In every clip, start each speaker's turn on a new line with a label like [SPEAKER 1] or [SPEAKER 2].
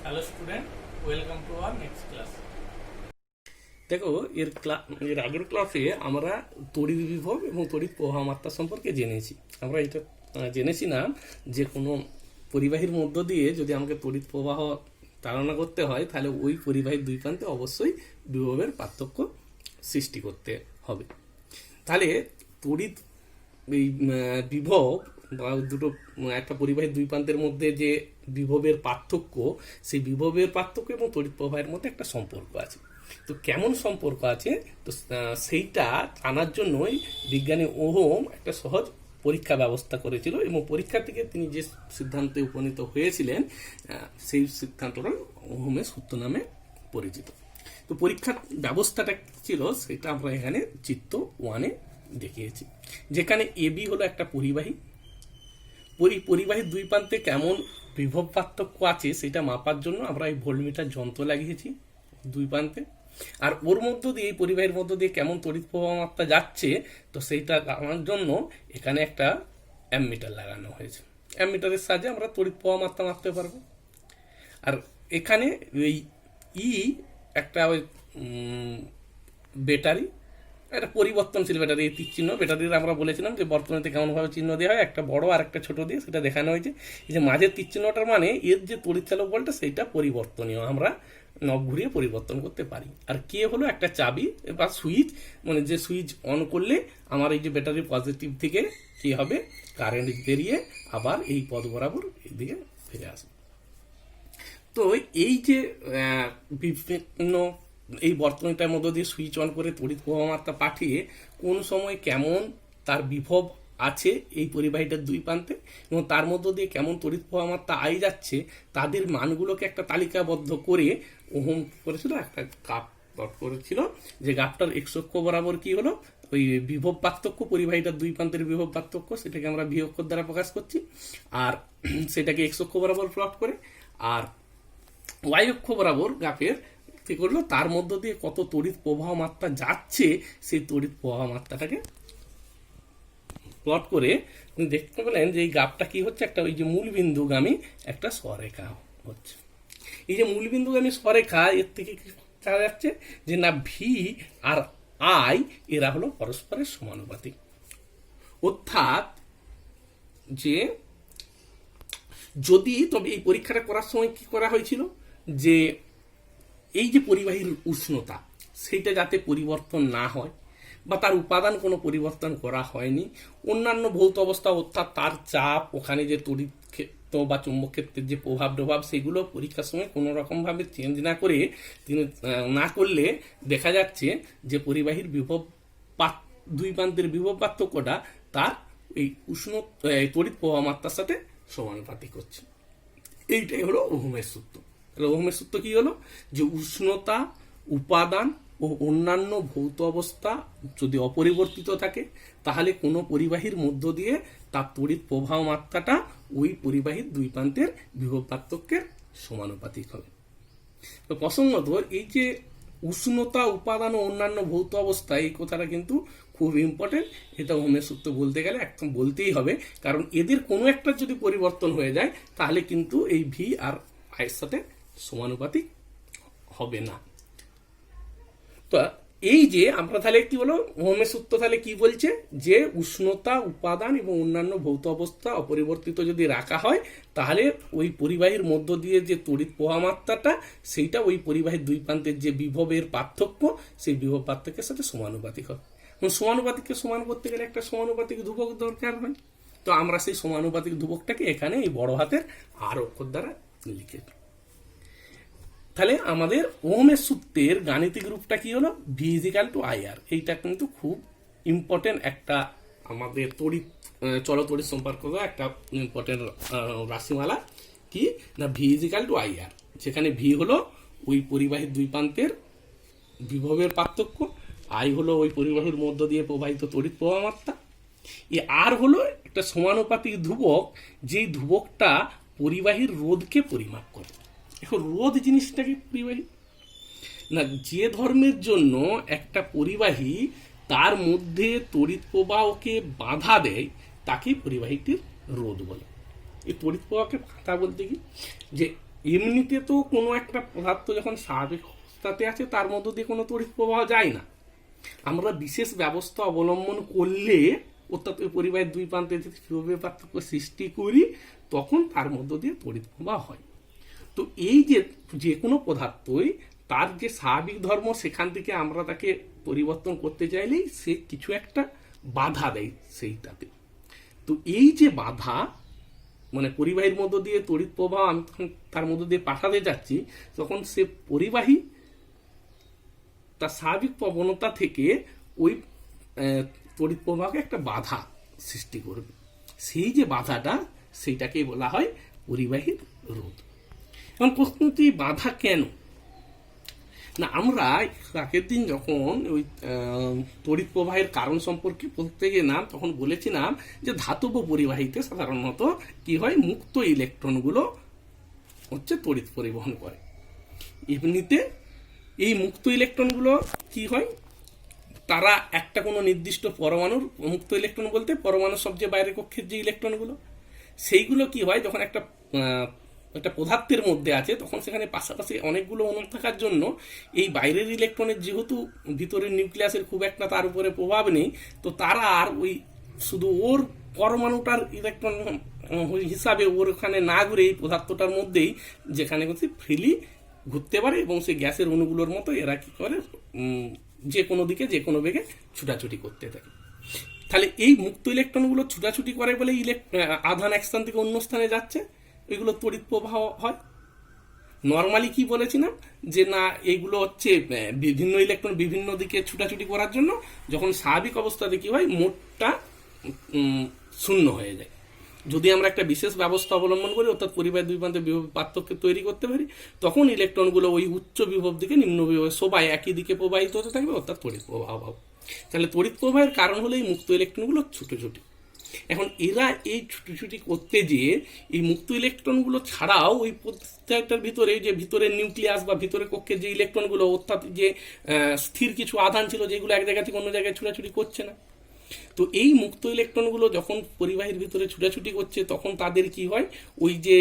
[SPEAKER 1] Hello student, welcome to our next class.
[SPEAKER 2] দেখো, এর আগের ক্লাসে আমরা তড়িৎ বিভব এবং তড়িৎ প্রবাহ মাত্রা সম্পর্কে জেনেছি। আমরা এটা জেনেছিলাম যে কোনো পরিবাহীর মধ্য দিয়ে যদি আমাকে তড়িৎ প্রবাহ চালনা করতে হয়, তাহলে ওই পরিবাহীর দুই প্রান্তে অবশ্যই বিভবের পার্থক্য সৃষ্টি করতে হবে। তাহলে তড়িৎ এই বিভব বা দুটো একটা পরিবাহীর দুই প্রান্তের মধ্যে যে বিভবের পার্থক্য, সেই বিভবের পার্থক্য এবং তড়িৎ প্রবাহের মধ্যে একটা সম্পর্ক আছে। তো কেমন সম্পর্ক আছে, তো সেইটা জানার জন্যই বিজ্ঞানী ওহম একটা সহজ পরীক্ষা ব্যবস্থা করেছিল, এবং পরীক্ষা থেকে তিনি যে সিদ্ধান্তে উপনীত হয়েছিলেন সেই সিদ্ধান্তটা ওহমের সূত্র নামে পরিচিত। তো পরীক্ষার ব্যবস্থাটা ছিল সেটা আমরা এখানে চিত্র 1-এ দেখিয়েছি, যেখানে এবি হলো একটা পরিবাহী। পরিবাহীর দুই প্রান্তে কেমন বিভব পার্থক্য আছে সেটা মাপার জন্য আমরা এই ভোল্টমিটার যন্ত্র লাগিয়েছি দুই প্রান্তে। আর ওর মধ্য দিয়ে, এই পরিবাহীর মধ্য দিয়ে কেমন তড়িৎ প্রবাহ মাত্রা যাচ্ছে, তো সেইটা জানার জন্য এখানে একটা অ্যামমিটার লাগানো হয়েছে। অ্যামমিটারের সাহায্যে আমরা তড়িৎ প্রবাহ মাত্রা মাপতে পারবো। আর এখানে এই একটা ওই ব্যাটারি, একটা পরিবর্তনশীল ব্যাটারি, এই তীর চিহ্ন ব্যাটারির আমরা বলেছিলাম যে বর্তনীতে কেমনভাবে চিহ্ন দেওয়া হয়, একটা বড় আর একটা ছোট দিয়ে সেটা দেখানো হয়েছে। এই যে মাঝের তীর চিহ্নটার মানে এর যে তড়িৎচালক বলটা সেইটা পরিবর্তনীয়, আমরা নব ঘুরিয়ে পরিবর্তন করতে পারি। আর কে হলো একটা চাবি বা সুইচ, মানে যে সুইচ অন করলে আমার এই যে ব্যাটারির পজিটিভ থেকে কি হবে, কারেন্ট বেরিয়ে আবার এই পথ বরাবর এইদিকে ফিরে আসবে। তো এই যে বিভিন্ন এই বর্তনীটার মধ্য দিয়ে সুইচ অন করে তড়িৎ প্রবাহ মাত্রা পাঠিয়ে কোন সময় কেমন তার বিভব আছে এই পরিবাহীটার দুই প্রান্তে, এবং তার মধ্য দিয়ে কেমন তড়িৎ প্রবাহ মাত্রা আই যাচ্ছে, তাদের মানগুলোকে একটা তালিকাবদ্ধ করে ওহম করেছিল, একটা গ্রাফ প্লট করেছিল। যে গ্রাফটার এক্স অক্ষ বরাবর কি হলো, ওই বিভব পার্থক্য, পরিবাহীটার দুই প্রান্তের বিভব পার্থক্য, সেটাকে আমরা ভি অক্ষর দ্বারা প্রকাশ করছি। আর সেটাকে এক্স অক্ষ বরাবর প্লট করে, আর ওয়াই অক্ষ বরাবর গ্রাফের কি করলো, তার মধ্য দিয়ে কত তড়িৎ প্রবাহ মাত্রা যাচ্ছে সেই তড়িৎ প্রবাহ মাত্রাটাকে প্লট করে দেখতে পেলেন যে এই গ্রাফটা কি হচ্ছে, একটা ওই যে মূলবিন্দুগামী একটা সরেখা হচ্ছে। এই যে মূলবিন্দুগামী সরেখা, এর থেকে কি জানা যাচ্ছে যে না, ভি আর আই এরা হলো পরস্পরের সমানুপাতিক। অর্থাৎ যে যদি, তবে এই পরীক্ষাটা করার সময় কি করা হয়েছিল, যে এই যে পরিবাহীর উষ্ণতা সেইটা যাতে পরিবর্তন না হয়, বা তার উপাদান কোনো পরিবর্তন করা হয়নি, অন্যান্য ভৌত অবস্থা অর্থাৎ তার চাপ, ওখানে যে তড়িৎ ক্ষেত্র বা চুম্বক ক্ষেত্রের যে প্রভাব সেগুলো পরীক্ষার সময় কোনো রকমভাবে চেঞ্জ না করে তিনি না করলে দেখা যাচ্ছে যে পরিবাহীর বিভব দুই প্রান্তের বিভব পার্থক্যটা তার এই তড়িৎ প্রবাহ মাত্রার সাথে সমানুপাতিক হচ্ছে। এইটাই হলো ওহমের সূত্র। তাহলে ওহমের সূত্র কি হলো, যে উষ্ণতা, উপাদান ও অন্যান্য ভৌত অবস্থা যদি অপরিবর্তিত থাকে, তাহলে কোনো পরিবাহীর মধ্য দিয়ে তার তড়িৎ প্রবাহ মাত্রাটা ওই পরিবাহীর দুই প্রান্তের বিভব পার্থক্যের সমানুপাতিক হবে। তো প্রসঙ্গত এই যে উষ্ণতা, উপাদান ও অন্যান্য ভৌত অবস্থা, এই কথাটা কিন্তু খুব ইম্পর্টেন্ট। এটা ওহমের সূত্র বলতে গেলে একদম বলতেই হবে, কারণ এদের কোনো একটা যদি পরিবর্তন হয়ে যায় তাহলে কিন্তু এই ভি আর আয়ের সাথে সমানুপাতিক হবে না। তো এই যে আমরা তাহলে কি বলো, ওহমের সূত্র তাহলে কি বলছে, যে উষ্ণতা, উপাদান এবং অন্যান্য ভৌত অবস্থা অপরিবর্তিত যদি রাখা হয়, তাহলে ওই পরিবাহীর মধ্য দিয়ে যে তড়িৎ প্রবাহ মাত্রাটা, সেইটা ওই পরিবাহীর দুই প্রান্তের যে বিভবের পার্থক্য, সেই বিভব পার্থক্যের সাথে সমানুপাতিক হবে। সমানুপাতিককে সমান করতে গেলে একটা সমানুপাতিক ধ্রুবক দরকার হয়। তো আমরা সেই সমানুপাতিক ধ্রুবকটাকে এখানে এই বড় হাতের আর অক্ষর দ্বারা লিখে, তাহলে আমাদের ওহমের সূত্রের গাণিতিক রূপটা কি হলো, ভি ইজিক্যাল টু আই আর। এইটা কিন্তু খুব ইম্পর্টেন্ট একটা আমাদের চলতড়িৎ সম্পর্ক একটা ইম্পর্টেন্ট রাশিমালা। কি না, ভি ইজিক্যাল টু আই আর, যেখানে ভি হলো ওই পরিবাহীর দুই প্রান্তের বিভবের পার্থক্য, আই হলো ওই পরিবাহীর মধ্য দিয়ে প্রবাহিত তড়িৎ প্রবাহ মাত্রা, এ আর হলো একটা সমানুপাতিক ধ্রুবক, যেই ধ্রুবকটা পরিবাহীর রোধকে পরিমাপ করে। এখন রোধ জিনিসটা কি, পরিবাহী না, যে ধর্মের জন্য একটা পরিবাহী তার মধ্যে তড়িৎ প্রবাহকে বাধা দেয় তাকে পরিবাহীটির রোধ বলে। এই তড়িৎ প্রবাহকে বাধা বলতে কি, যে এমনিতে তো কোনো একটা পদার্থ যখন স্বাভাবিক অবস্থাতে আছে তার মধ্য দিয়ে কোনো তড়িৎ প্রবাহ যায় না। আমরা বিশেষ ব্যবস্থা অবলম্বন করলে, অর্থাৎ ওই পরিবাহের দুই প্রান্তে যদি বিভবের পার্থক্য সৃষ্টি করি, তখন তার মধ্য দিয়ে তড়িৎ প্রবাহ হয়। তো এই যে কোনো পদার্থই তার যে স্বাভাবিক ধর্ম, সেখান থেকে আমরা তাকে পরিবর্তন করতে চাইলেই সে কিছু একটা বাধা দেয় সেইটাতে। তো এই যে বাধা, মানে পরিবাহীর মধ্য দিয়ে তড়িৎ প্রবাহ আমি তখন তার মধ্য দিয়ে পাঠাতে যাচ্ছি, তখন সে পরিবাহী তার স্বাভাবিক প্রবণতা থেকে ওই তড়িৎ প্রবাহকে একটা বাধা সৃষ্টি করবে। সেই যে বাধাটা, সেইটাকেই বলা হয় পরিবাহীর রোধ। এখন প্রশ্ন হচ্ছে, বাধা কেন? না, আমরা আগের দিন যখন ওই তড়িৎ প্রবাহের কারণ সম্পর্কে বলতে গেলাম, তখন বলেছিলাম যে ধাতব পরিবাহীতে সাধারণত কি হয়, মুক্ত ইলেকট্রনগুলো হচ্ছে তড়িৎ পরিবহন করে। এমনিতে এই মুক্ত ইলেকট্রনগুলো কি হয়, তারা একটা কোনো নির্দিষ্ট পরমাণুর, মুক্ত ইলেকট্রন বলতে পরমাণুর সবচেয়ে বাইরের কক্ষের যে ইলেকট্রনগুলো, সেইগুলো কি হয়, যখন একটা পদার্থের মধ্যে আছে, তখন সেখানে পাশাপাশি অনেকগুলো অণু থাকার জন্য এই বাইরের ইলেকট্রনের যেহেতু ভিতরের নিউক্লিয়াসের খুব একটা তার উপরে প্রভাব নেই, তো তারা আর ওই শুধু ওর পরমাণুটার ইলেকট্রন হিসাবে ওর ওখানে না ঘুরে এই পদার্থটার মধ্যেই, যেখানে ফ্রিলি ঘুরতে পারে, এবং সেই গ্যাসের অণুগুলোর মতো এরা কি করে, যে কোনো দিকে যে কোনো বেগে ছুটাছুটি করতে থাকে। তাহলে এই মুক্ত ইলেকট্রনগুলো ছুটাছুটি করে বলে আধান এক স্থান থেকে অন্য স্থানে যাচ্ছে, এগুলো তড়িৎ প্রবাহ হয়। নর্মালি কি বলেছিলাম, যে না, এইগুলো হচ্ছে বিভিন্ন ইলেকট্রন বিভিন্ন দিকে ছুটাছুটি করার জন্য যখন স্বাভাবিক অবস্থাতে কি হয়, মোটটা শূন্য হয়ে যায়। যদি আমরা একটা বিশেষ ব্যবস্থা অবলম্বন করি, অর্থাৎ পরিবাহের দুই প্রান্তে বিভব পার্থক্য তৈরি করতে পারি, তখন ইলেকট্রনগুলো ওই উচ্চ বিভব দিকে নিম্ন বিভবে সবাই একই দিকে প্রবাহিত হতে থাকবে, অর্থাৎ তড়িৎ প্রবাহ হবে। তাহলে তড়িৎ প্রবাহের কারণ হলো এই মুক্ত ইলেকট্রনগুলো ছুটোছুটি। এখন এরা এই ছুটোছুটি করতে যেয়ে এই মুক্ত ইলেকট্রনগুলো ছাড়াও ওই প্রত্যেকটার ভিতরে যে ভিতরের নিউক্লিয়াস বা ভিতরের কক্ষের যে ইলেকট্রনগুলো, অর্থাৎ যে স্থির কিছু আধান ছিল যেগুলো এক জায়গা থেকে অন্য জায়গায় ছুটাছুটি করছে না, তো এই মুক্ত ইলেকট্রনগুলো যখন পরিবাহীর ভিতরে ছুটাছুটি করছে, তখন তাদের কি হয়, ওই যে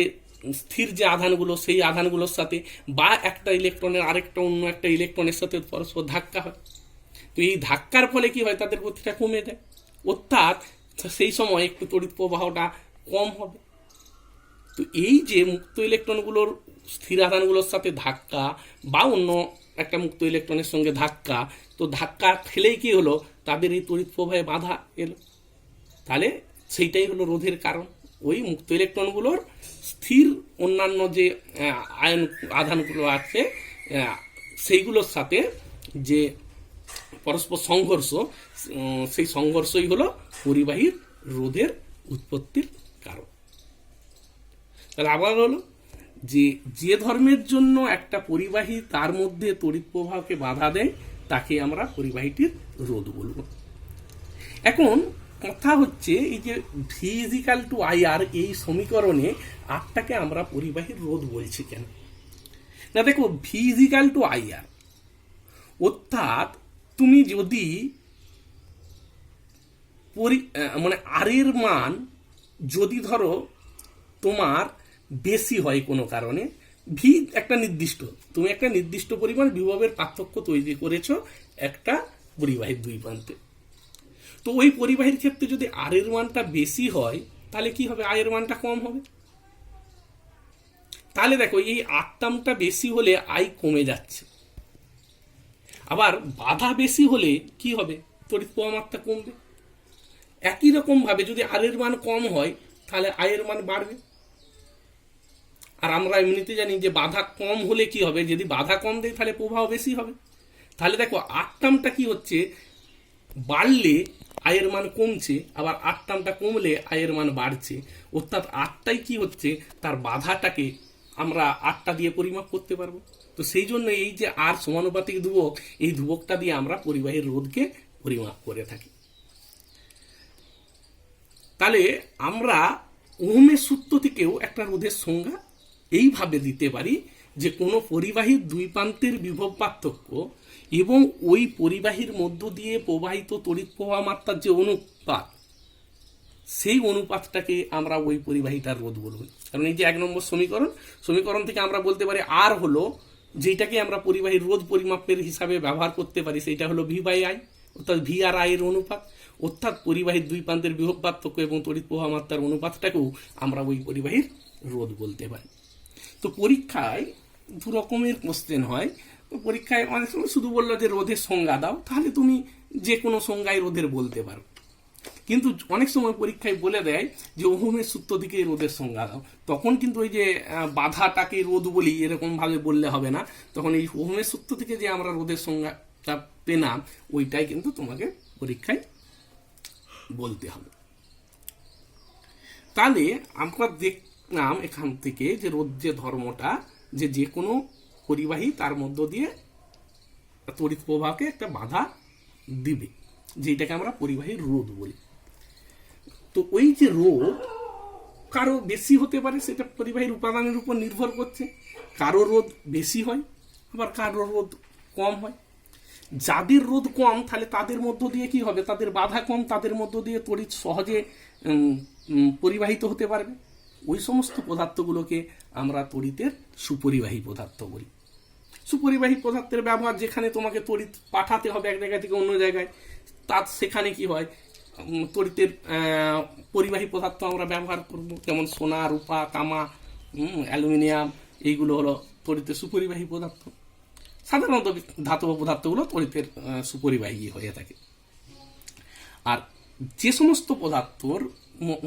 [SPEAKER 2] স্থির যে আধানগুলো, সেই আধানগুলোর সাথে বা একটা ইলেকট্রনের আরেকটা অন্য একটা ইলেকট্রনের সাথে পরস্পর ধাক্কা হয়। তো এই ধাক্কার ফলে কি হয়, তাদের গতিটা কমে যায়, অর্থাৎ সেই সময় একটু তড়িৎ প্রবাহটা কম হবে। তো এই যে মুক্ত ইলেকট্রনগুলোর স্থির আধানগুলোর সাথে ধাক্কা বা অন্য একটা মুক্ত ইলেকট্রনের সঙ্গে ধাক্কা, তো ধাক্কা খেলেই কি হলো, তাদের এই তড়িৎ প্রবাহে বাধা এলো। তাহলে সেইটাই হলো রোধের কারণ। ওই মুক্ত ইলেকট্রনগুলোর স্থির অন্যান্য যে আয়ন আধানগুলো আছে, সেইগুলোর সাথে যে পরস্পর সংঘর্ষ, সেই সংঘর্ষই হলো পরিবাহীর রোধের উৎপত্তির কারণ। তাহলে আবার হলো যে ধর্মের জন্য একটা পরিবাহী তার মধ্যে তড়িৎ প্রবাহকে বাধা দেয়, তাকে আমরা পরিবাহীটির রোধ বলবো। এখন কথা হচ্ছে, এই যে ভি ইজিক্যাল টু আই আর, এই সমীকরণে আরটাকে আমরা পরিবাহীর রোধ বলছি কেন? না দেখো, ভি ইজিক্যাল টু আই আর, অর্থাৎ তুমি যদি মানে আর এর মান যদি ধরো তোমার বেশি হয় কোনো কারণে, ভি একটা নির্দিষ্ট, তুমি একটা নির্দিষ্ট পরিমাণ বিভবের পার্থক্য তৈরি করেছো একটা পরিবাহীর দুই প্রান্তে, তো ওই পরিবাহীর ক্ষেত্রে যদি আর এর মানটা বেশি হয়, তাহলে কি হবে, আয়ের মানটা কম হবে। তাহলে দেখো, এই আর টার্মটা বেশি হলে আই কমে যাচ্ছে, আবার বাধা বেশি হলে কি হবে, তড়িৎ প্রবাহ মাত্রা কমবে। একই রকম ভাবে যদি আর এর মান কম হয়, তাহলে আয়ের মান বাড়বে। আর আমরা এমনিতে জানি যে বাধা কম হলে কি হবে, যদি বাধা কম দেয় তাহলে প্রবাহ বেশি হবে। তাহলে দেখো, আর টার্মটা কি হচ্ছে, বাড়লে আয়ের মান কমছে, আবার আর টার্মটা কমলে আয়ের মান বাড়ছে, অর্থাৎ আরটাই কি হচ্ছে, তার বাধাটাকে আমরা আরটা দিয়ে পরিমাপ করতে পারবো। তো সেই জন্য এই যে আর সমানুপাতিক ধ্রুবক, এই ধ্রুবকটা দিয়ে আমরা পরিবাহীর রোধকে পরিমাপ করে থাকি। তাহলে আমরা ওহমের সূত্র থেকেও একটা রোধের সংজ্ঞা এইভাবে দিতে পারি, যে কোনো পরিবাহীর দুই প্রান্তের বিভব পার্থক্য এবং ওই পরিবাহীর মধ্য দিয়ে প্রবাহিত তড়িৎ প্রবাহ মাত্রার যে অনুপাত, সেই অনুপাতটাকে আমরা ওই পরিবাহীটার রোধ বলবো। কারণ এই যে 1 নম্বর সমীকরণ থেকে আমরা বলতে পারি আর হলো যেটাকে আমরা পরিবাহীর রোধ পরিমাপের হিসাবে ব্যবহার করতে পারি, সেটা হলো V/I, অর্থাৎ ভি আর আই এর অনুপাত, অর্থাৎ পরিবাহীর দুই প্রান্তের বিভব পার্থক্য এবং তড়িৎ প্রবাহ মাত্রার অনুপাতটাকেও আমরা ওই পরিবাহীর রোধ বলতে পারি। তো পরীক্ষায় দু রকমের কোশ্চেন হয়। তো পরীক্ষায় অনেক সময় শুধু বললো যে রোধের সংজ্ঞা দাও, তাহলে তুমি যে কোনো সংজ্ঞায় রোধের বলতে পারো। কিন্তু অনেক সময় পরীক্ষায় বলে দেয় যে ওহমের সূত্র থেকে রোধের সংজ্ঞা দাও, তখন কিন্তু ওই যে বাধাটাকে রোধ বলি এরকম ভাবে বললে হবে না, তখন এই ওহমের সূত্র থেকে যে আমরা রোধের সংজ্ঞাটা পেলাম ওইটাই কিন্তু তোমাকে পরীক্ষায় বলতে হবে। তাহলে আমরা দেখলাম এখান থেকে যে রোধ যে ধর্মটা, যে কোনো পরিবাহী তার মধ্য দিয়ে তড়িৎ প্রবাহকে একটা বাধা দিবে, যেটাকে আমরা পরিবাহীর রোধ বলি। তো ওই যে রোধ কারো বেশি হতে পারে, সেটা পরিবাহীর উপাদানের উপর নির্ভর করছে। কারো রোধ বেশি হয়, আবার কারো রোধ কম হয়। যাদের রোধ কম তাহলে তাদের মধ্য দিয়ে কি হবে, তাদের বাধা কম, তাদের মধ্য দিয়ে তড়িৎ সহজে পরিবাহিত হতে পারবে। ওই সমস্ত পদার্থগুলোকে আমরা তড়িতের সুপরিবাহী পদার্থ বলি। সুপরিবাহী পদার্থের ব্যবহার যেখানে তোমাকে তড়িৎ পাঠাতে হবে এক জায়গা থেকে অন্য জায়গায়, তার সেখানে কি হয়, তড়িতের পরিবাহী পদার্থ আমরা ব্যবহার করব, যেমন সোনা, রূপা, তামা, অ্যালুমিনিয়াম, এইগুলো হলো তড়িতের সুপরিবাহী পদার্থ। সাধারণত ধাতব পদার্থগুলো তড়িতের সুপরিবাহী হয়ে থাকে। আর যে সমস্ত পদার্থর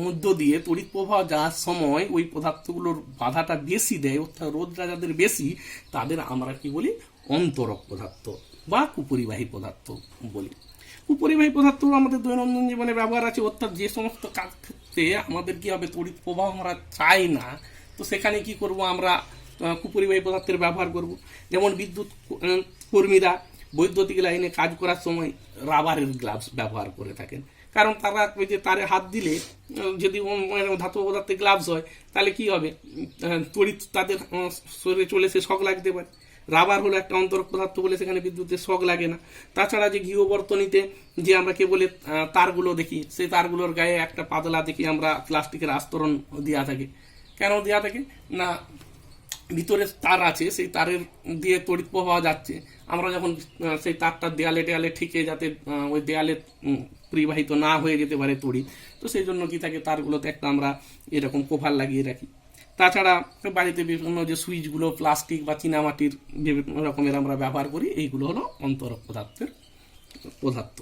[SPEAKER 2] মধ্য দিয়ে তড়িৎ প্রবাহ যাওয়ার সময় ওই পদার্থগুলোর বাধাটা বেশি দেয়, অর্থাৎ রোধটা যাদের বেশি, তাদের আমরা কি বলি, অন্তরক পদার্থ বা কুপরিবাহী পদার্থ বলি। কুপরিবাহী পদার্থগুলো আমাদের দৈনন্দিন জীবনে ব্যবহার আছে, অর্থাৎ যে সমস্ত কাজ ক্ষেত্রে আমাদের কি হবে, তড়িৎ প্রবাহ আমরা চাই না, তো সেখানে কি করব, আমরা কুপরিবাহী পদার্থের ব্যবহার করব। যেমন বিদ্যুৎ কর্মীরা বৈদ্যুতিক লাইনে কাজ করার সময় রাবারের গ্লাভস ব্যবহার করে থাকেন, কারণ তারা ওই যে তারে হাত দিলে যদি ধাতব পদার্থের গ্লাভস হয় তাহলে কি হবে, তড়িৎ তাদের শরীরে চলে সে শক লাগতে পারে। রাবার হলো একটা অন্তরক পদার্থ বলে সেখানে বিদ্যুতের শক লাগে না। তাছাড়া যে গৃহবর্তনীতে যে আমরা কেবল তারগুলো দেখি, সেই তারগুলোর গায়ে একটা পাতলা দেখি আমরা প্লাস্টিকের আস্তরণ দেওয়া থাকে। কেন দেওয়া থাকে না, ভিতরে তার আছে, সেই তারের দিয়ে তড়িৎ প্রবাহ যাচ্ছে, আমরা যখন সেই তারটা দেয়ালে টেয়ালে ঠিকে যাতে ওই দেয়ালে পরিবাহিত না হয়ে যেতে পারে তড়িৎ, তো সেই জন্য কি থাকে, তারগুলোতে একটা আমরা এরকম কভার লাগিয়ে রাখি। তাছাড়া বাড়িতে বিভিন্ন যে সুইচগুলো প্লাস্টিক বা চীনামাটির বিভিন্ন রকমের আমরা ব্যবহার করি, এইগুলো হলো অন্তরক পদার্থের পদার্থ।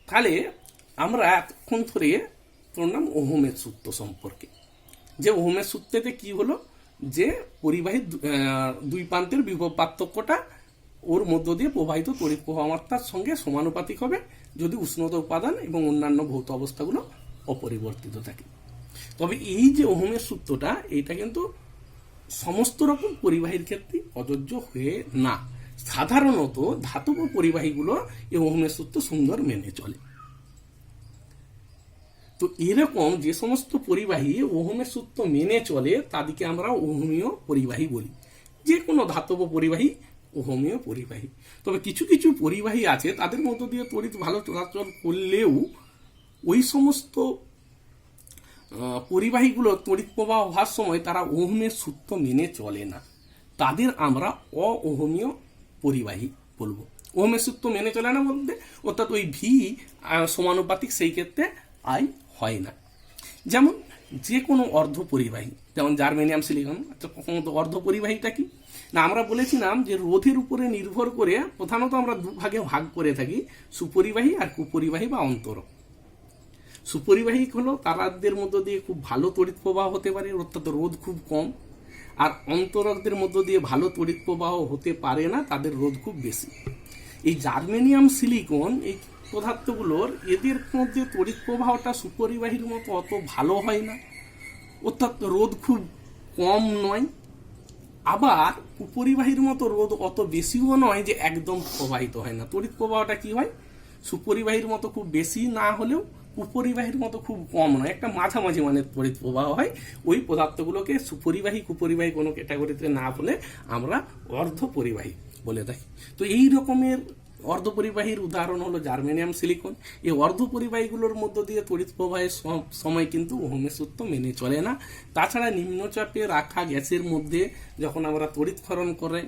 [SPEAKER 2] তাহলে আমরা এতক্ষণ ধরে পড়লাম ওহমের সূত্র সম্পর্কে, যে ওহমের সূত্রেতে কি হলো, যে পরিবাহীর দুই প্রান্তের বিভব পার্থক্যটা ওর মধ্য দিয়ে প্রবাহিত তড়িৎ প্রবাহ মাত্রার সঙ্গে সমানুপাতিক হবে যদি উষ্ণতা উপাদান এবং অন্যান্য ভৌত অবস্থাগুলো অপরিবর্তিত থাকে। তবে এই যে ওহমের সূত্রটা, এটা কিন্তু সমস্ত রকম পরিবাহীর ক্ষেত্রে প্রযোজ্য হয়ে না। সাধারণত ধাতব পরিবাহীগুলো এই ওহমের সূত্র সুন্দর মেনে চলে। তো এরকম যে সমস্ত পরিবাহী ওহমের সূত্র মেনে চলে তাদেরকে আমরা ওহমীয় পরিবাহী বলি। যে কোনো ধাতব পরিবাহী ওহমীয় পরিবাহী। তবে কিছু কিছু পরিবাহী আছে তাদের মধ্য দিয়ে তড়িৎ ভালো চলাচল করলেও ওই সমস্ত পরিবাহীগুলো তড়িৎ প্রবাহ হওয়ার সময় তারা ওহমের সূত্র মেনে চলে না, তাদের আমরা অওহমীয় পরিবাহী বলবো। ওহমের সূত্র মেনে চলে না বলতে অর্থাৎ ওই ভি সমানুপাতিক, সেই ক্ষেত্রে আই হয় না। যেমন যে কোনো অর্ধ পরিবাহী, যেমন জার্মেনিয়াম সিলিকন, প্রথমত অর্ধ পরিবাহীটা কি না, আমরা বলেছিলাম যে রোধের উপরে নির্ভর করে প্রধানত আমরা দুভাগে ভাগ করে থাকি, সুপরিবাহী আর কুপরিবাহী বা অন্তরক। সুপরিবাহী হলো তারাদের মধ্য দিয়ে খুব ভালো তড়িৎ প্রবাহ হতে পারে, অর্থাৎ রোধ খুব কম। আর অন্তরকদের মধ্য দিয়ে ভালো তড়িৎ প্রবাহ হতে পারে না, তাদের রোধ খুব বেশি। এই জার্মেনিয়াম সিলিকন এই পদার্থগুলোর এদের মধ্যে তড়িৎ প্রবাহটা সুপরিবাহীর মতো অত ভালো হয় না, অর্থাৎ রোধ খুব কম নয়, আবার কুপরিবাহীর মতো রোধ অত বেশিও নয় যে একদম প্রবাহিত হয় না। তড়িৎ প্রবাহটা কি হয়, সুপরিবাহীর মতো খুব বেশি না হলেও কুপরিবাহীর মতো খুব কম নয়, একটা মাঝামাঝি মানে তড়িৎ প্রবাহ হয়। ওই পদার্থগুলোকে সুপরিবাহী কুপরিবাহী কোনো ক্যাটাগরিতে না বলে আমরা অর্ধ পরিবাহী বলে থাকি। তো এই রকমের অর্ধপরিবাহীর উদাহরণ হলো জার্মেনিয়াম সিলিকন। এই অর্ধপরিবাহীগুলোর মধ্য দিয়ে তড়িৎ প্রবাহের সময় কিন্তু ওহমের সূত্র মেনে চলে না। তাছাড়া নিম্নচাপে রাখা গ্যাসের মধ্যে যখন আমরা তড়িৎক্ষরণ করে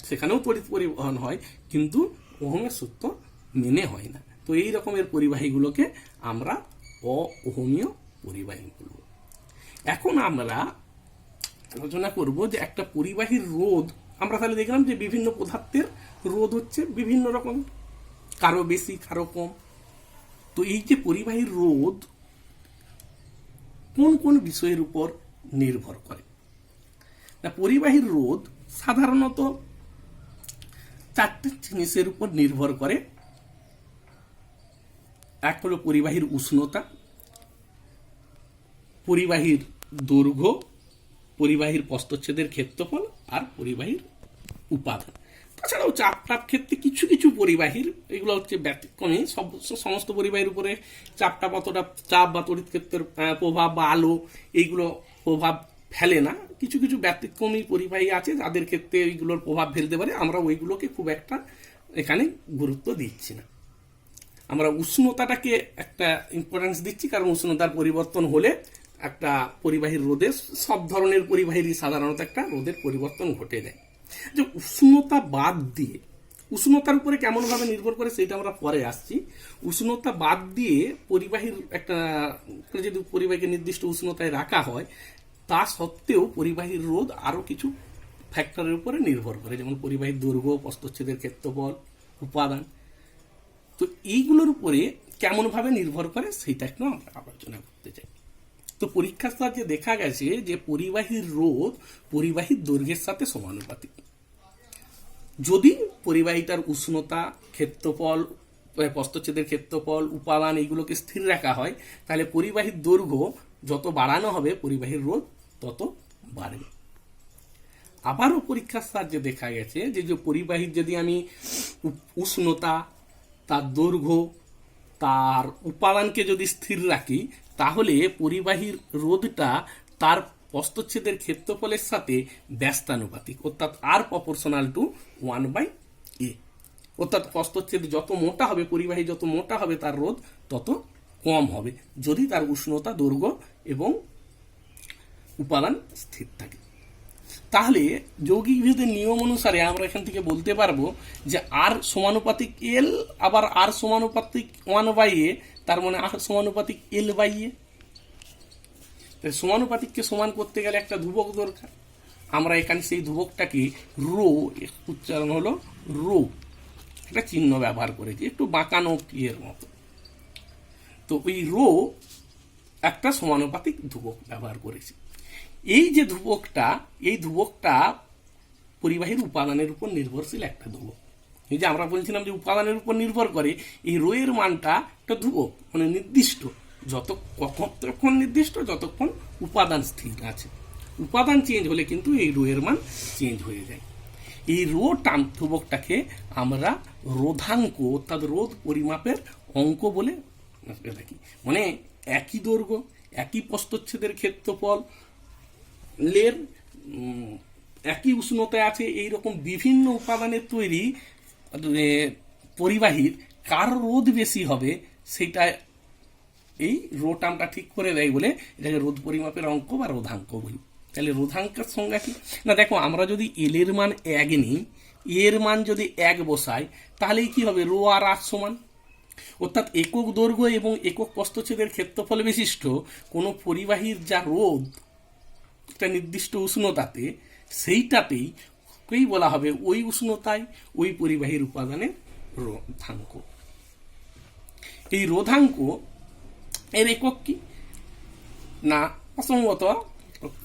[SPEAKER 2] সেখানেও তড়িৎ পরিবহন হয়, কিন্তু ওহমের সূত্র মেনে হয় না। তো এই রকমের পরিবাহীগুলোকে আমরা অওহমীয় পরিবাহী বলব। এখন আমরা আলোচনা করব যে একটা পরিবাহীর রোধ, আমরা তাহলে দেখলাম যে বিভিন্ন পদার্থের রোধ হচ্ছে বিভিন্ন রকম, কারো বেশি কারো কম। তো এই যে পরিবাহীর রোধ কোন কোন বিষয়ের উপর নির্ভর করে? না, পরিবাহীর রোধ সাধারণত 4টে জিনিসের উপর নির্ভর করে। এক হলো পরিবাহীর উষ্ণতা, পরিবাহীর দৈর্ঘ্য, পরিবাহীর প্রস্থচ্ছেদের ক্ষেত্রফল আর পরিবাহীর উপাদান। তাছাড়াও চাপ ক্ষেত্রে কিছু কিছু পরিবাহীর, এগুলো হচ্ছে ব্যতিক্রমী, সমস্ত পরিবাহীর উপরে চাপটা কতটা চাপ বা তড়িৎ ক্ষেত্রের প্রভাব বা আলো এইগুলো প্রভাব ফেলে না। কিছু কিছু ব্যতিক্রমী পরিবাহী আছে যাদের ক্ষেত্রে এইগুলোর প্রভাব ফেলতে পারে, আমরা ওইগুলোকে খুব একটা এখানে গুরুত্ব দিচ্ছি না। আমরা উষ্ণতাটাকে একটা ইম্পর্টেন্স দিচ্ছি, কারণ উষ্ণতার পরিবর্তন হলে একটা পরিবাহীর রোধে, সব ধরনের পরিবাহীরই সাধারণত একটা রোধের পরিবর্তন ঘটে যায়। যে উষ্ণতা বাদ দিয়ে, উষ্ণতার উপরে কেমনভাবে নির্ভর করে সেটা আমরা পরে আসছি। উষ্ণতা বাদ দিয়ে পরিবাহীর একটা, যদি পরিবাহীকে নির্দিষ্ট উষ্ণতায় রাখা হয়, তা সত্ত্বেও পরিবাহীর রোধ আরও কিছু ফ্যাক্টরের উপরে নির্ভর করে, যেমন পরিবাহীর দৈর্ঘ্য, প্রস্থচ্ছেদের ক্ষেত্রফল, উপাদান। তো এইগুলোর উপরে কেমনভাবে নির্ভর করে সেটা একটু আমরা আলোচনা করতে চাই। তো পরীক্ষার সাহায্যে দেখা গেছে যে পরিবাহীর রোধ পরিবাহীর দৈর্ঘ্যের সাথে সমানুপাতিক। যদি পরিবাহীটার উষ্ণতা, ক্ষেত্রফল, প্রস্থচ্ছেদের ক্ষেত্রফল, উপাদান এইগুলোকে স্থির রাখা হয়, তাহলে পরিবাহীর দৈর্ঘ্য যত বাড়ানো হবে পরিবাহীর রোধ তত বাড়বে। আবারও পরীক্ষার সাহায্যে দেখা গেছে যে পরিবাহীর যদি আমি উষ্ণতা, তার দৈর্ঘ্য, তার উপাদানকে যদি স্থির রাখি, তাহলে পরিবাহীর রোধটা তার প্রস্থচ্ছেদের ক্ষেত্রফলের সাথে ব্যস্তানুপাতিক, অর্থাৎ আর প্রপোর্শনাল টু 1/a। অর্থাৎ প্রস্থচ্ছেদ যত মোটা হবে, পরিবাহী যত মোটা হবে, তার রোধ তত কম হবে, যদি তার উষ্ণতা, দৈর্ঘ্য এবং উপাদান স্থির থাকে। তাহলে যৌগিক ভেদের নিয়ম অনুসারে আমরা এখান থেকে বলতে পারবো যে আর সমানুপাতিক এল, আবার আর সমানুপাতিক 1/a, তার মানে আর সমানুপাতিক l/a। সমানুপাতিককে সমান করতে গেলে একটা ধ্রুবক দরকার। আমরা এখানে সেই ধ্রুবকটাকে রো, উচ্চারণ হলো রো, একটা চিহ্ন ব্যবহার করেছি, একটু বাঁকানো এর মতো। তো ওই রো একটা সমানুপাতিক ধ্রুবক ব্যবহার করেছি। এই যে ধ্রুবকটা, এই ধ্রুবকটা পরিবাহীর উপাদানের উপর নির্ভরশীল একটা ধ্রুবক। এই যে আমরা বলছিলাম যে উপাদানের উপর নির্ভর করে, এই রো এর মানটা একটা ধ্রুবক, মানে নির্দিষ্ট, যতক্ষণ নির্দিষ্ট যতক্ষণ উপাদান স্থির আছে। উপাদান চেঞ্জ হলে কিন্তু এই রো এর মান চেঞ্জ হয়ে যায়। এই রো ধ্রুবকটাকে আমরা রোধাঙ্ক, অর্থাৎ রোধ পরিমাপের অঙ্ক বলে থাকি। মানে একই দৈর্ঘ্য, একই প্রস্থচ্ছেদের ক্ষেত্রফল, লের একই উষ্ণতায় আছে, এইরকম বিভিন্ন উপাদানের তৈরি পরিবাহীর কার রোধ বেশি হবে সেটা এই রো টার্মটা ঠিক করে দেয় বলে এটাকে রোধ পরিমাপের অঙ্ক বা রোধাঙ্ক বলি। তাহলে রোধাঙ্কের সংজ্ঞা কি? না দেখো, আমরা যদি এল এর মান 1 নিই, এর মান যদি 1 বসাই, তাহলেই কি হবে? রো আর আর সমান। অর্থাৎ একক দৈর্ঘ্য এবং একক প্রস্থচ্ছেদের ক্ষেত্রফল বিশিষ্ট কোনো পরিবাহীর যা রোধ একটা নির্দিষ্ট উষ্ণতাতে, সেইটাতেই বলা হবে ওই উষ্ণতায় ওই পরিবাহীর উপাদানের রোধাঙ্ক। এই রোধাঙ্ক এর একক কি? না, অসঙ্গত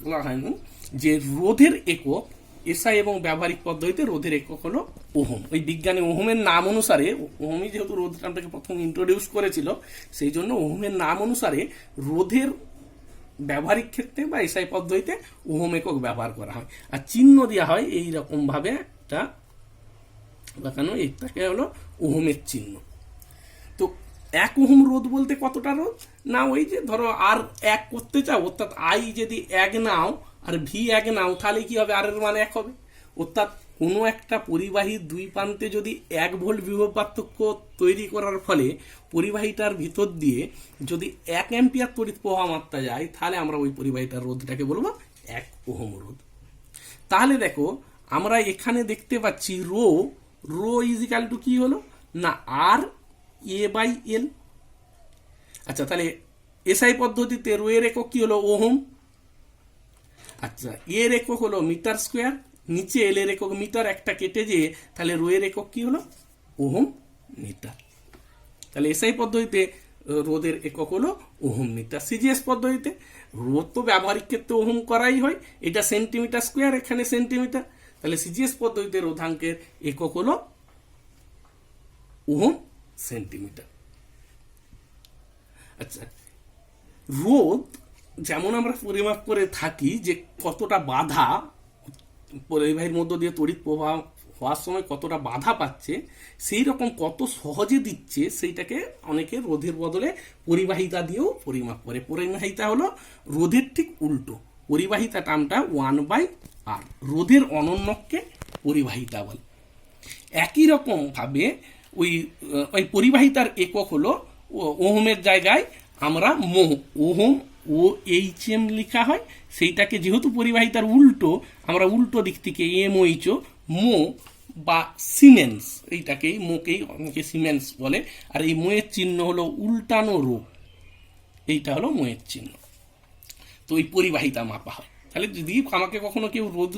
[SPEAKER 2] বলা হয়নি যে রোধের একক এসআই এবং ব্যবহারিক পদ্ধতিতে রোধের একক হলো ওহম। ওই বিজ্ঞানী ওহমের নাম অনুসারে, ওহমই যেহেতু রোধ নামটাকে প্রথম ইন্ট্রোডিউস করেছিল, সেই জন্য ওহমের নাম অনুসারে রোধের ব্যবহারিক ক্ষেত্রে বা এসআই পদ্ধতিতে ওহম একক ব্যবহার করা হয়। আর চিহ্ন দেওয়া হয় এইরকম ভাবে, একটা দেখানো, এটাকে হলো ওহমের চিহ্ন। তো 1 ওহম রোধ বলতে কতটা রোধ? না, ওই যে ধরো আর 1 করতে চাও, অর্থাৎ আই যদি 1 নাও আর ভি 1 নাও, তাহলে কি হবে? আর এর মান 1 হবে। অর্থাৎ কোনো একটা পরিবাহীর দুই প্রান্তে যদি 1 ভোল্ট বিভব পার্থক্য তৈরি করার ফলে পরিবাহীটার ভিতর দিয়ে যদি 1 অ্যাম্পিয়ার তড়িৎ প্রবাহ মাত্রা যায়, তাহলে আমরা ওই পরিবাহীটার রোধটাকে বলবো 1 ওহম রোধ। তাহলে দেখো আমরা এখানে দেখতে পাচ্ছি রো ইজিক্যাল টু কি হলো না আর এ বাই এল। আচ্ছা, তাহলে এসআই পদ্ধতিতে রো এর একক কি হলো ওহম। আচ্ছা, এর একক হলো মিটার স্কোয়ার, নিচে এল এর একক মিটার, একটা কেটে যেয়ে তাহলে রো এর একক কি হলো ওহম মিটার। তাহলে এসআই পদ্ধতিতে রোধের একক হলো ওহম মিটার। সিজিএস পদ্ধতিতে রোধ তো ব্যবহারিক ক্ষেত্রে ওহম করাই হয়, এটা সেন্টিমিটার স্কোয়ার, এখানে সেন্টিমিটার। তাহলে সিজিএস পদ্ধতিতে রোধাঙ্কের একক হলো ওহম সেন্টিমিটার। আচ্ছা, রোধ যেমন আমরা পরিমাপ করে থাকি যে কতটা বাধা পরিবাহীর মধ্য দিয়ে তড়িৎ প্রবাহ হওয়ার সময় কতটা বাধা পাচ্ছে, সেই রকম কত সহজে দিচ্ছে সেইটাকে অনেকে রোধের বদলে পরিবাহিতা দিয়েও পরিমাপ করে। পরিবাহিতা হলো রোধের ঠিক উল্টো, পরিবাহিতা টার্মটা 1/r, রোধের অনন্যককে পরিবাহিতা বলে। একই রকম ভাবে ওই পরিবাহিতার একক হলো ওহমের জায়গায় আমরা মো, ওহম ও এইচএম লেখা হয়, সেইটাকে যেহেতু পরিবাহিতার উল্টো আমরা উল্টো দিক থেকে এমওইচও মো বা সিমেন্স, এইটাকেই মোকেই অনেকে সিমেন্স বলে। আর এই মোয়ের চিহ্ন হলো উল্টানো রো, এইটা হলো মোয়ের চিহ্ন। তো এই পরিবাহিতা মাপা হয়। তাহলে যদি আমাকে কখনো কেউ রোধ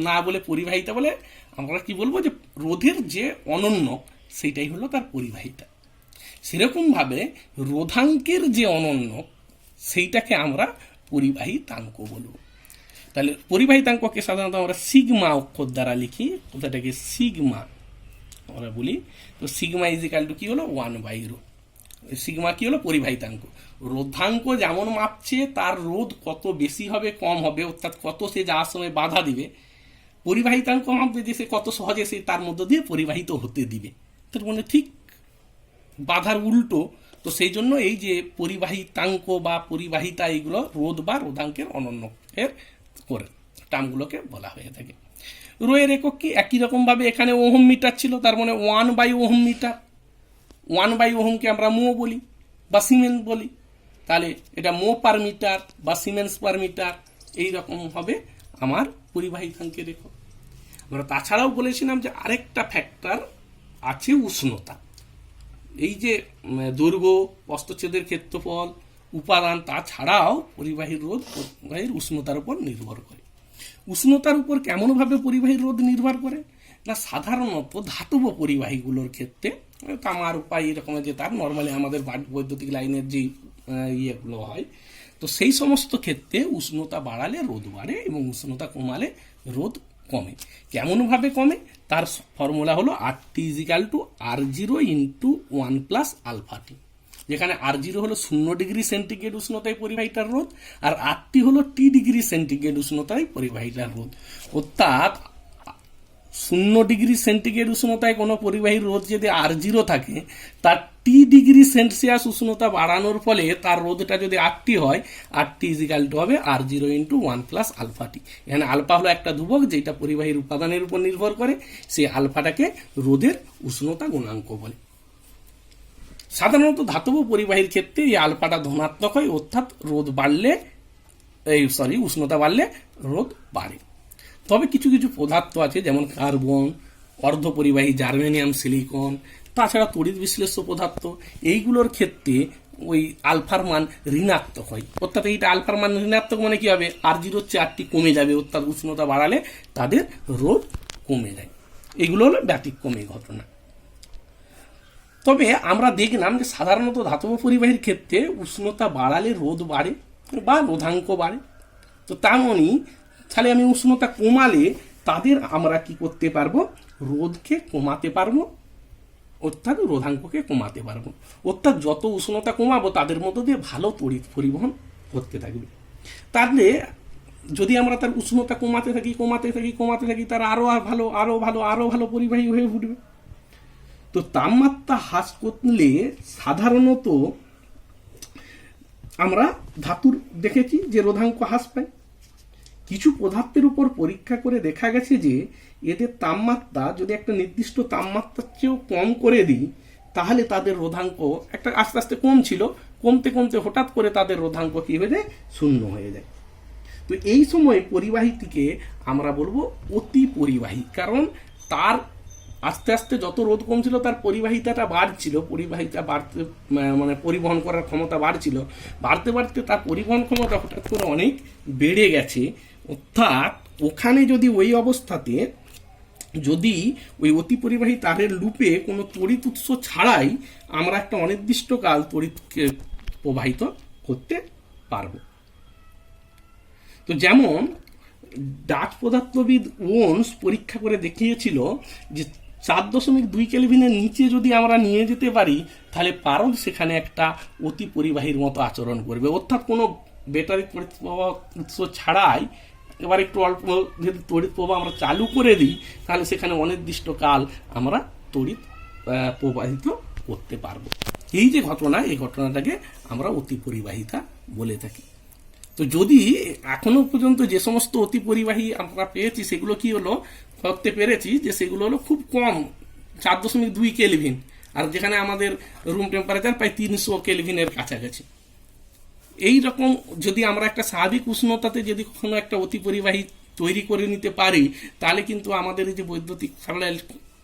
[SPEAKER 2] না বলে পরিবাহিতা বলে, আমরা কি বলবো যে রোধের যে অনন্য সেইটাই হলো তার পরিবাহিতা। সেরকমভাবে রোধাঙ্কের যে অনন্য সেইটাকে আমরা পরিবাহিতাঙ্ক বলবো। তাহলে পরিবাহিতাঙ্ককে সাধারণত আমরা সিগমা অক্ষর দ্বারা লিখি, কথাটাকে সিগমা আমরা বলি। তো সিগমা ইজিক্যাল টু কি হলো 1/ρ। সিগমা কি হলো পরিবাহিতাঙ্ক। রোধাঙ্ক যেমন মাপছে তার রোধ কত বেশি হবে কম হবে, অর্থাৎ কত সে যাওয়ার সময় বাধা দিবে। পরিবাহিতাঙ্ক মাপবে যে সে কত সহজে সে তার মধ্য দিয়ে পরিবাহিত হতে দিবে। তার মানে ঠিক বাধার উল্টো। তো সেই জন্য এই যে পরিবাহিতাঙ্ক বা পরিবাহিতা, এইগুলো রোধ বা রোধাঙ্কের অনন্য এর করে টার্মগুলোকে বলা হয়ে থাকে। রো এর একক কি একই রকম ভাবে এখানে ওহম মিটার ছিল, তার মানে 1/ওহম মিটার। 1/ওহমকে আমরা মো বলি বা সিমেন্স বলি, তাহলে এটা মো পার মিটার বা সিমেন্স পার মিটার, এইরকম হবে আমার পরিবাহিতাঙ্কের একক। আমরা তাছাড়াও বলেছিলাম যে আরেকটা ফ্যাক্টর আছে উষ্ণতা। এই যে দৈর্ঘ্য, প্রস্থচ্ছেদের ক্ষেত্রফল, উপাদান, তাছাড়াও পরিবাহীর রোধ পরিবাহীর উষ্ণতার উপর নির্ভর করে। উষ্ণতার উপর কেমনভাবে পরিবাহীর রোধ নির্ভর করে না, সাধারণত ধাতব পরিবাহীগুলোর ক্ষেত্রে তামা রূপা এরকমের যে তার নর্মালি আমাদের বৈদ্যুতিক লাইনের যে ইয়েগুলো হয়, তো সেই সমস্ত ক্ষেত্রে উষ্ণতা বাড়ালে রোধ বাড়ে এবং উষ্ণতা কমালে রোধ কমে। কেমনভাবে কমে তার ফর্মুলা হলো RT = R0 × 1 + α_t, যেখানে R0 হলো 0 ডিগ্রি সেন্টিগ্রেড উষ্ণতায় পরিবাহিতার রোধ, আর RT হলো T ডিগ্রি সেন্টিগ্রেড উষ্ণতায় পরিবাহিতার রোধ। অর্থাৎ 0 ডিগ্রি সেন্টিগ্রেড উষ্ণতায় কোনো পরিবাহীর রোধ যদি R0 থাকে, তার T ডিগ্রি সেলসিয়াস উষ্ণতা বাড়ানোর ফলে তার রোধটা যদি RT হয়, RT = হবে R0 × 1 + α_t। এখানে আলফা হলো একটা ধ্রুবক যেটা পরিবাহীর উপাদানের উপর নির্ভর করে, সেই আলফাটাকে রোধের উষ্ণতা গুণাঙ্ক বলে। সাধারণত ধাতব পরিবাহীর ক্ষেত্রে এই আলফাটা ধনাত্মক হয়, অর্থাৎ রোধ বাড়লে উষ্ণতা বাড়লে রোধ বাড়ে। তবে কিছু কিছু পদার্থ আছে যেমন কার্বন, অর্ধপরিবাহী জার্মেনিয়াম, সিলিকন, তাছাড়া তড়িৎ বিশ্লেষ্য পদার্থ, এইগুলোর ক্ষেত্রে ওই আলফার মান ঋণাত্মক হয়। অর্থাৎ এইটা আলফার মান ঋণাত্মক মানে কি হবে, R0 চেয়ে RT কমে যাবে, অর্থাৎ উষ্ণতা বাড়ালে তাদের রোধ কমে যায়। এগুলো হলো ব্যতিক্রমী ঘটনা। তবে আমরা দেখলাম যে সাধারণত ধাতব পরিবাহীর ক্ষেত্রে উষ্ণতা বাড়ালে রোধ বাড়ে বা রোধাঙ্ক বাড়ে। তো তেমনই তাহলে আমি উষ্ণতা কমালে তাদের আমরা কি করতে পারবো, রোধকে কমাতে পারবো, অর্থাৎ রোধাঙ্ককে কমাতে পারবো। অর্থাৎ যত উষ্ণতা কমাবো তাদের মধ্য দিয়ে ভালো তড়িৎ পরিবহন করতে থাকবে। তাহলে যদি আমরা তার উষ্ণতা কমাতে থাকি তার আরো ভালো পরিবাহী হয়ে উঠবে। তো তাপমাত্রা হ্রাস করলে সাধারণত আমরা ধাতুর দেখেছি যে রোধাঙ্ক হ্রাস পায়, কিছু পদার্থের উপর পরীক্ষা করে দেখা গেছে যে এদের তাপমাত্রা যদি একটা নির্দিষ্ট তাপমাত্রার চেয়েও কম করে দিই, তাহলে তাদের রোধাঙ্ক একটা আস্তে আস্তে কম ছিল, কমতে কমতে হঠাৎ করে তাদের রোধাঙ্ক কি হয়ে যায়, শূন্য হয়ে যায়। তো এই সময় পরিবাহীটিকে আমরা বলবো অতি পরিবাহী, কারণ তার আস্তে আস্তে যত রোধ কমছিল তার পরিবাহিতাটা বাড়ছিল, পরিবাহিতা বাড়তে মানে পরিবহন করার ক্ষমতা বাড়ছিল, বাড়তে বাড়তে তার পরিবহন ক্ষমতা হঠাৎ করে অনেক বেড়ে গেছে। অর্থাৎ ওখানে যদি ওই অবস্থাতে যদি ওই অতি পরিবাহী তারের লুপে কোনো তড়িৎ উৎস ছাড়াই আমরা একটা অনির্দিষ্টকাল তড়িৎকে প্রবাহিত করতে পারবো। তো যেমন ডাচ পদার্থবিদ ওনস পরীক্ষা করে দেখিয়েছিল যে 4.2 কেলভিনের নিচে যদি আমরা নিয়ে যেতে পারি, তাহলে পারদ সেখানে একটা অতি পরিবাহীর মতো আচরণ করবে। অর্থাৎ কোনো ব্যাটারি তড়িৎ প্রবাহ উৎস ছাড়াই এবার একটু অল্প যদি তড়িৎ প্রবাহ আমরা চালু করে দিই, তাহলে সেখানে অনির্দিষ্টকাল আমরা তড়িৎ প্রবাহিত করতে পারবো। এই যে ঘটনা, এই ঘটনাটাকে আমরা অতি পরিবাহিতা বলে থাকি। তো যদি এখনো পর্যন্ত যে সমস্ত অতি পরিবাহী আমরা পেয়েছি সেগুলো কি হলো, করতে পেরেছি যে সেগুলো হলো খুব কম, 4.2 কেলভিন, আর যেখানে আমাদের রুম টেম্পারেচার প্রায় 300 কেলভিনের কাছাকাছি। এই রকম যদি আমরা একটা স্বাভাবিক উষ্ণতাতে যদি কখনো একটা অতি পরিবাহী তৈরি করে নিতে পারি, তাহলে কিন্তু আমাদের এই যে বৈদ্যুতিক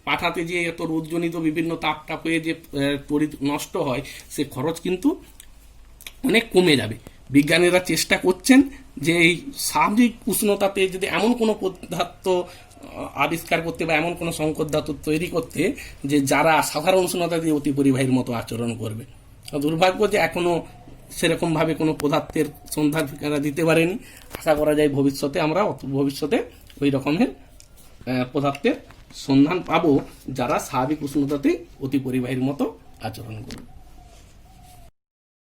[SPEAKER 2] পাঠাতে যে এত রোদজনিত বিভিন্ন তাপ হয়ে যে তড়িৎ নষ্ট হয়, সে খরচ কিন্তু অনেক কমে যাবে। বিজ্ঞানীরা চেষ্টা করছেন যে এই স্বাভাবিক উষ্ণতাতে যদি এমন কোনো পদার্থ আবিষ্কার করতে বা এমন কোনো সংকর ধাতু তৈরি করতে যে যারা সাধারণ উষ্ণতাতে অতি পরিবাহীর মতো আচরণ করবে। দুর্ভাগ্য যে এখনো সেরকমভাবে কোনো পদার্থের সন্ধান দিতে পারেনি। আশা করা যায় ভবিষ্যতে আমরা ওই রকমের পদার্থের সন্ধান পাবো যারা স্বাভাবিক উষ্ণতাতেই অতি পরিবাহীর মতো আচরণ করবে।